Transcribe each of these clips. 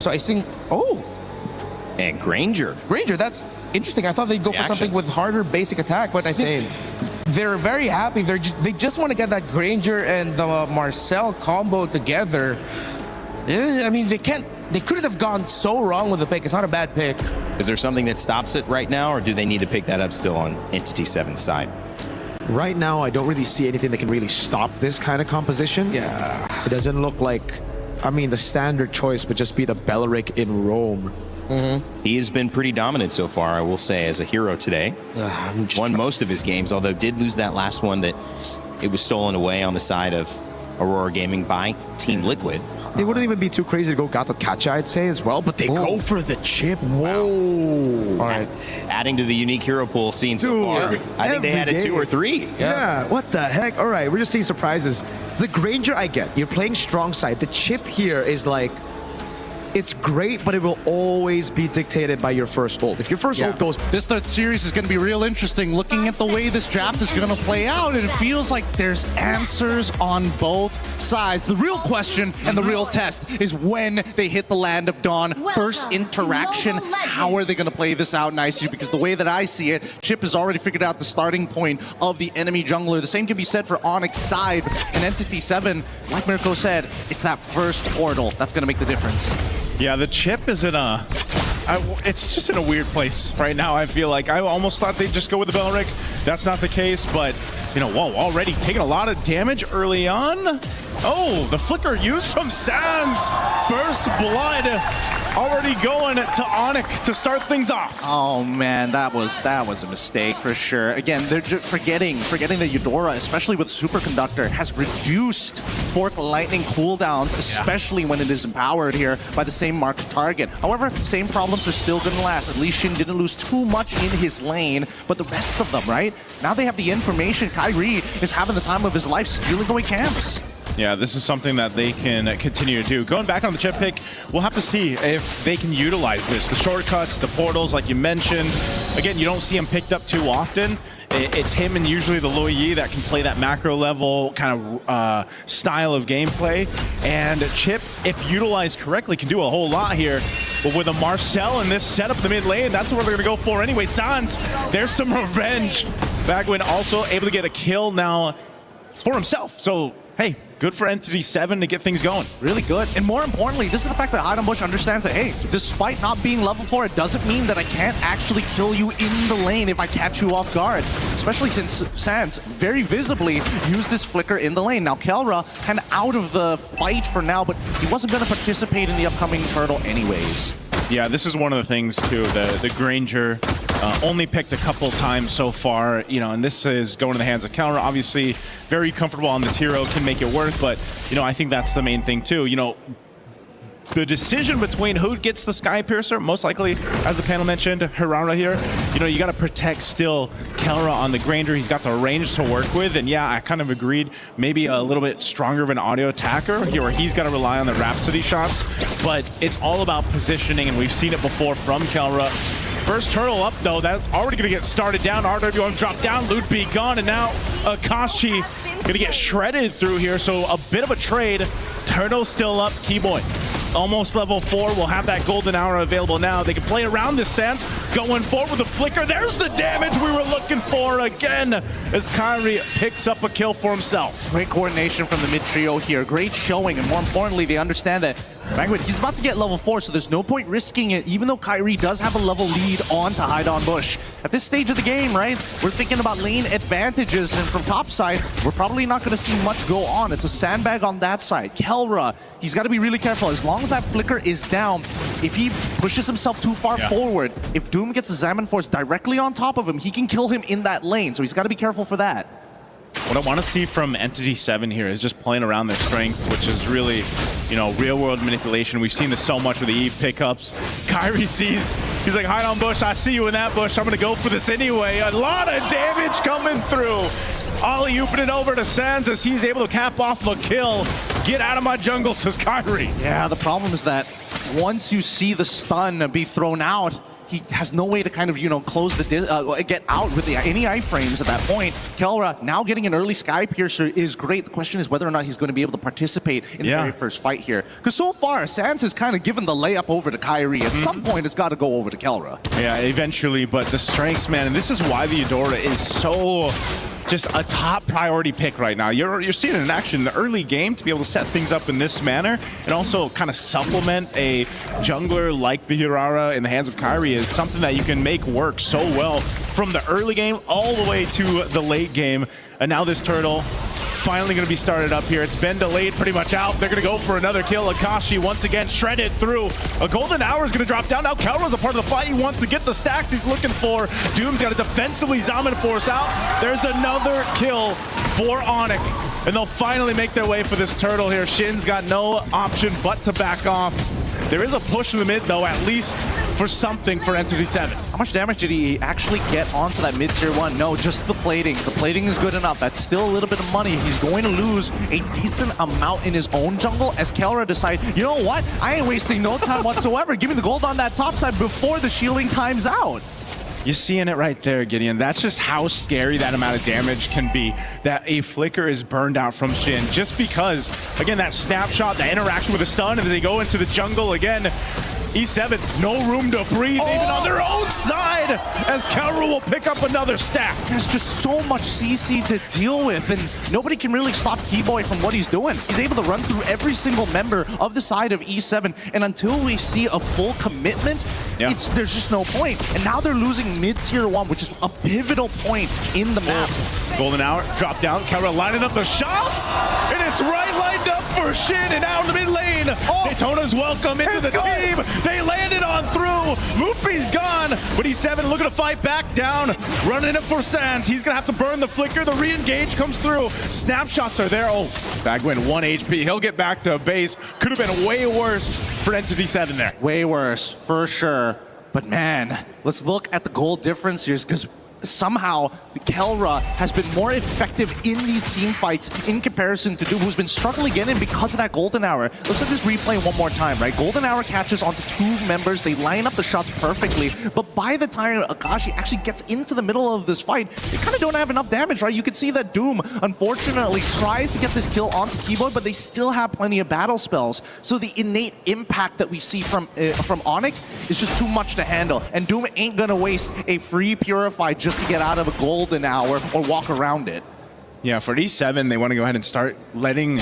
So I think, oh. And Granger, that's interesting. I thought they'd go for something with harder basic attack, but I think they're very happy. They just want to get that Granger and the Marcel combo together. I mean, they couldn't have gone so wrong with the pick. It's not a bad pick. Is there something that stops it right now, or do they need to pick that up still on ENTITY7's side? Right now, I don't really see anything that can really stop this kind of composition. Yeah. It doesn't look like, I mean, the standard choice would just be the Beleric in Rome. He has been pretty dominant so far, I will say, as a hero today. Won most of his games, although did lose that last one that it was stolen away on the side of Aurora Gaming by Team Liquid. They wouldn't even be too crazy to go Gato Kacha, I'd say, as well, but they go for the chip. Whoa. All right. Adding to the unique hero pool seen so far. I think they had a 2 or 3. Yeah, what the heck? All right, we're just seeing surprises. The Granger, I get. You're playing strong side. The chip here is like, it's great, but it will always be dictated by your first ult. If your first ult goes... This third series is going to be real interesting. Looking at the way this draft is going to play out, it feels like there's answers on both sides. The real question and the real test is when they hit the Land of Dawn. First interaction, how are they going to play this out nicely? Because the way that I see it, Chip has already figured out the starting point of the enemy jungler. The same can be said for ONIC side and ENTITY7. Like Mirko said, it's that first portal that's going to make the difference. Yeah, the chip is in a... it's just in a weird place right now, I feel like. I almost thought they'd just go with the Beleric. That's not the case, but, you know, whoa, already taking a lot of damage early on. Oh, the flicker used from Sands. First blood already going to ONIC to start things off. Oh man, that was a mistake for sure. Again, they're just forgetting that Eudora, especially with Superconductor, has reduced Fork Lightning cooldowns, especially when it is empowered here by the same marked target. However, same problems are still going to last. At least Shin didn't lose too much in his lane, but the rest of them, right? Now they have the information. Kyrie is having the time of his life stealing away camps. Yeah, this is something that they can continue to do. Going back on the chip pick, we'll have to see if they can utilize this. The shortcuts, the portals, like you mentioned. Again, you don't see him picked up too often. It's him and usually the Luo Yi that can play that macro level kind of style of gameplay. And Chip, if utilized correctly, can do a whole lot here. But with a Marcel in this setup in the mid lane, that's what they're going to go for anyway. Sans, there's some revenge. Bagwin also able to get a kill now for himself. So, hey, good for ENTITY7 to get things going. Really good. And more importantly, this is the fact that Heidenbush understands that, hey, despite not being level 4, it doesn't mean that I can't actually kill you in the lane if I catch you off guard. Especially since Sans very visibly used this flicker in the lane. Now, Kelra kind of out of the fight for now, but he wasn't going to participate in the upcoming turtle anyways. Yeah, this is one of the things, too. The Granger only picked a couple times so far, you know, and this is going to the hands of Kelra. Obviously, very comfortable on this hero, can make it work, but, you know, I think that's the main thing, too. You know, the decision between who gets the Sky Piercer, most likely, as the panel mentioned, Hirara here, you know, you got to protect still Kelra on the Granger. He's got the range to work with, and yeah, I kind of agreed, maybe a little bit stronger of an audio attacker, where he's got to rely on the Rhapsody shots, but it's all about positioning, and we've seen it before from Kelra. First turtle up, though, that's already going to get started down. RWM dropped down, Loot B gone, and now Akashi going to get shredded through here, so a bit of a trade. Turtle still up, Keyboy almost level 4, will have that golden hour available now. They can play around this Sans, going forward with a flicker. There's the damage we were looking for again, as Kyrie picks up a kill for himself. Great coordination from the mid trio here. Great showing, and more importantly, they understand that Bagwin, he's about to get level 4, so there's no point risking it, even though Kyrie does have a level lead on to Heidenbush. At this stage of the game, right, we're thinking about lane advantages, and from top side, we're probably not going to see much go on. It's a sandbag on that side. Kelra, he's got to be really careful. As long as that flicker is down, if he pushes himself too far forward, if Doom gets a Zaman Force directly on top of him, he can kill him in that lane, so he's got to be careful for that. What I want to see from ENTITY7 here is just playing around their strengths, which is really, you know, real-world manipulation. We've seen this so much with the Eve pickups. Kyrie sees, he's like, Heidenbush, I see you in that bush. I'm going to go for this anyway. A lot of damage coming through. Alley-ooping it over to Sans as he's able to cap off the kill. Get out of my jungle, says Kyrie. Yeah, the problem is that once you see the stun be thrown out, he has no way to kind of, close the get out with any iframes at that point. Kelra now getting an early Sky Piercer is great. The question is whether or not he's going to be able to participate in the very first fight here. Because so far, Sans has kind of given the layup over to Kyrie. At some point, it's got to go over to Kelra. Yeah, eventually, but the strengths, man, and this is why the Eudora is so just a top priority pick right now. You're seeing it in action in the early game to be able to set things up in this manner and also kind of supplement a jungler like the Hirara in the hands of Kyrie is something that you can make work so well from the early game all the way to the late game. And now this turtle finally going to be started up here. It's been delayed pretty much out. They're going to go for another kill. Akashi once again shredded through. A golden hour is going to drop down. Now Kelra's a part of the fight. He wants to get the stacks he's looking for. Doom's got to defensively Zaman force out. There's another kill for ONIC. And they'll finally make their way for this turtle here. Shin's got no option but to back off. There is a push in the mid, though, at least for something for ENTITY7. How much damage did he actually get onto that mid-tier 1? No, just the plating. The plating is good enough. That's still a little bit of money. He's going to lose a decent amount in his own jungle as Kelra decides, you know what? I ain't wasting no time whatsoever. Give me the gold on that top side before the shielding times out. You're seeing it right there, Gideon. That's just how scary that amount of damage can be, that a flicker is burned out from Shin. Just because, again, that snapshot, that interaction with the stun, and as they go into the jungle again, E7, no room to breathe, even on their own side, as Kelra will pick up another stack. There's just so much CC to deal with, and nobody can really stop Keyboy from what he's doing. He's able to run through every single member of the side of E7, and until we see a full commitment, there's just no point. And now they're losing mid-tier 1, which is a pivotal point in the map. Golden hour, drop down, Kelra lining up the shots, and it's right lined up for Shin, and out in the mid lane, Daytona's welcome into the team. They landed on through. Luffy's gone, but E7 looking to fight back down, running it for Sans. He's gonna have to burn the flicker. The re-engage comes through. Snapshots are there. Oh, Bagwin, 1 HP. He'll get back to base. Could have been way worse for ENTITY7 there. Way worse, for sure. But man, let's look at the goal difference here, because somehow Kelra has been more effective in these team fights in comparison to Doom, who's been struggling again because of that golden hour. Let's let this replay one more time, right? Golden hour catches onto 2 members. They line up the shots perfectly, but by the time Akashi actually gets into the middle of this fight, they kind of don't have enough damage, right? You can see that Doom, unfortunately, tries to get this kill onto Keyboard, but they still have plenty of battle spells. So the innate impact that we see from ONIC is just too much to handle, and Doom ain't gonna waste a free Purify just to get out of a golden hour or walk around it. Yeah, for E7, they want to go ahead and start letting,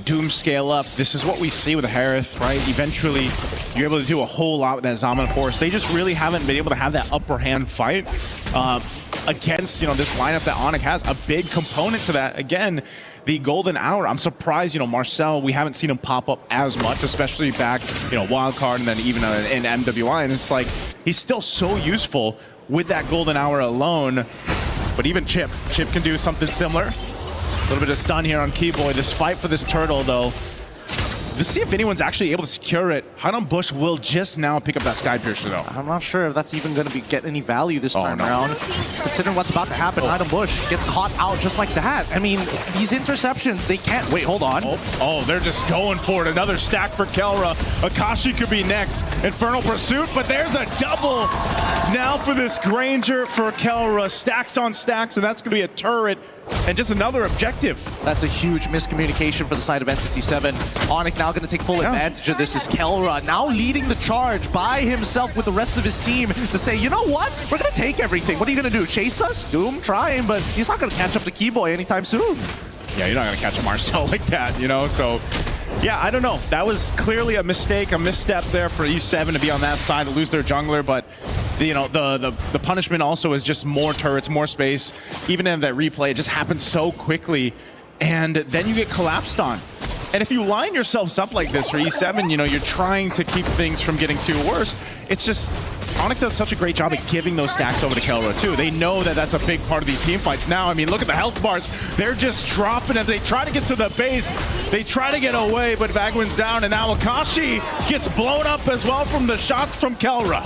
Doom scale up. This is what we see with Harith, right? Eventually, you're able to do a whole lot with that Zaman Force. They just really haven't been able to have that upper hand fight against, this lineup that ONIC has. A big component to that, again, the golden hour. I'm surprised, Marcel, we haven't seen him pop up as much, especially back, wildcard and then even in MWI. And it's like, he's still so useful with that golden hour alone. But even Chip can do something similar. A little bit of stun here on Keyboy. This fight for this turtle, though, let's see if anyone's actually able to secure it. Hidon Bush will just now pick up that Sky Piercer, though. I'm not sure if that's even going to get any value this time around. Considering what's about to happen, Hidon Bush gets caught out just like that. I mean, these interceptions, they can't... Wait, hold on. Oh, they're just going for it. Another stack for Kelra. Akashi could be next. Infernal Pursuit, but there's a double now for this Granger for Kelra. Stacks on stacks, and that's going to be a turret. And just another objective. That's a huge miscommunication for the side of ENTITY7. ONIC now going to take full advantage of this. Is Kelra now leading the charge by himself with the rest of his team to say, you know what? We're going to take everything. What are you going to do? Chase us? Doom trying, but he's not going to catch up to Keyboy anytime soon. Yeah, you're not going to catch a Marcel like that, So, yeah, I don't know. That was clearly a mistake, a misstep there for E7 to be on that side, to lose their jungler, but the punishment also is just more turrets, more space. Even in that replay, it just happens so quickly, and then you get collapsed on. And if you line yourselves up like this for E7, you're trying to keep things from getting too worse. It's just, ONIC does such a great job at giving those stacks over to Kelra too. They know that that's a big part of these team fights now. I mean, look at the health bars. They're just dropping as they try to get to the base. They try to get away, but Bagwin's down, and now Akashi gets blown up as well from the shots from Kelra.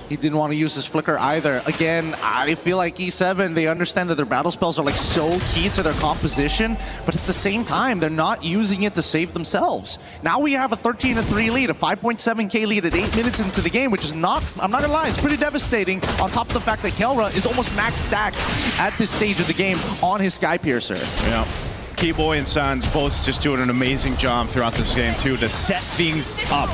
He didn't want to use his flicker either. Again, I feel like E7, they understand that their battle spells are like so key to their composition, but at the same time, they're not using it to save themselves. Now we have a 13-3 lead, a 5.7k lead at 8 minutes into the game, which is not, I'm not gonna lie, it's pretty devastating on top of the fact that Kelra is almost max stacks at this stage of the game on his Sky Piercer. Yeah. Keyboy and Sans both just doing an amazing job throughout this game too to set things up.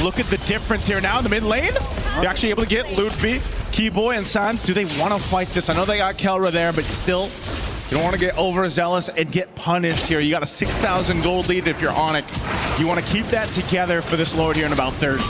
Look at the difference here now in the mid lane. They're actually able to get Ludwig, Keyboy, and Sans. Do they want to fight this? I know they got Kelra there, but still, you don't want to get overzealous and get punished here. You got a 6,000 gold lead if you're ONIC. You want to keep that together for this Lord here in about 30.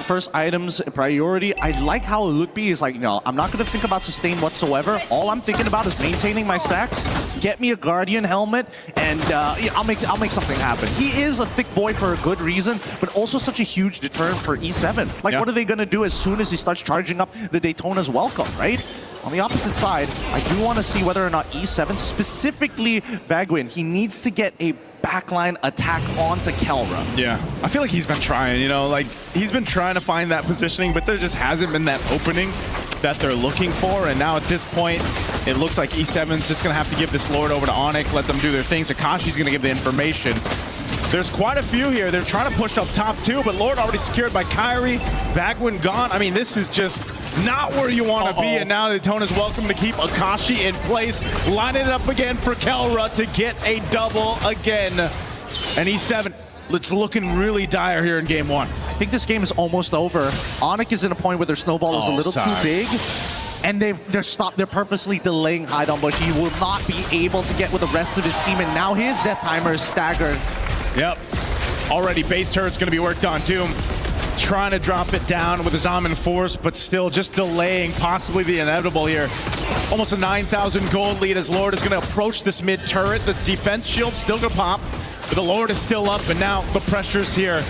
First items priority. I like how Ludwig is like, no, I'm not going to think about sustain whatsoever. All I'm thinking about is maintaining my stacks, get me a Guardian helmet, and yeah, I'll make something happen. He is a thick boy for a good reason, but also such a huge deterrent for E7. Like, what are they going to do as soon as he starts charging up the Daytona's welcome, right? On the opposite side, I do want to see whether or not E7, specifically Vagwin, he needs to get a backline attack onto Kelra. Yeah, I feel like he's been trying, you know, like he's been trying to find that positioning, but there just hasn't been that opening that they're looking for. And now at this point, it looks like E7's just gonna have to give this Lord over to ONIC, let them do their things. Akashi's gonna give the information. There's quite a few here. They're trying to push up top too, but Lord already secured by Kyrie. Vagwin gone. I mean, this is just not where you want to be. And now Daytona's welcome to keep Akashi in place. Lining it up again for Kelra to get a double again. And E7, it's looking really dire here in game one. I think this game is almost over. ONIC is in a point where their snowball is a little too big. And they're purposely delaying Hide on Bush. He will not be able to get with the rest of his team, and now his death timer is staggered. Yep. Already base turret's going to be worked on. Doom trying to drop it down with his Amin Force, but still just delaying possibly the inevitable here. Almost a 9,000 gold lead as Lord is going to approach this mid turret. The defense shield's still going to pop, but the Lord is still up, and now the pressure's here.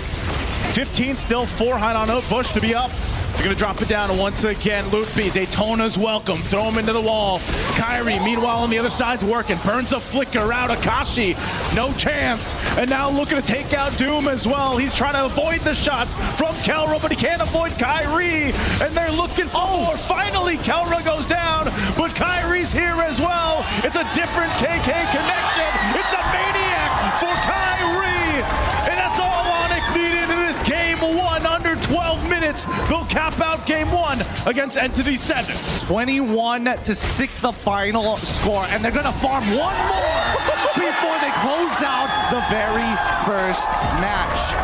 15 still, 4 Hide on Bush to be up. They're going to drop it down once again. Ludwig, Daytona's welcome. Throw him into the wall. Kyrie, meanwhile, on the other side's working. Burns a flicker out. Akashi, no chance. And now looking to take out Doom as well. He's trying to avoid the shots from Kelra, but he can't avoid Kyrie. And they're looking for more. Finally, Kelra goes down, but Kyrie's here as well. It's a different KK connection. It's a maniac for Kyrie. And that's all ONIC needed in this game one. Under 12 minutes, they'll cap out game one against ENTITY7. 21-6 the final score, and they're gonna farm one more before they close out the very first match.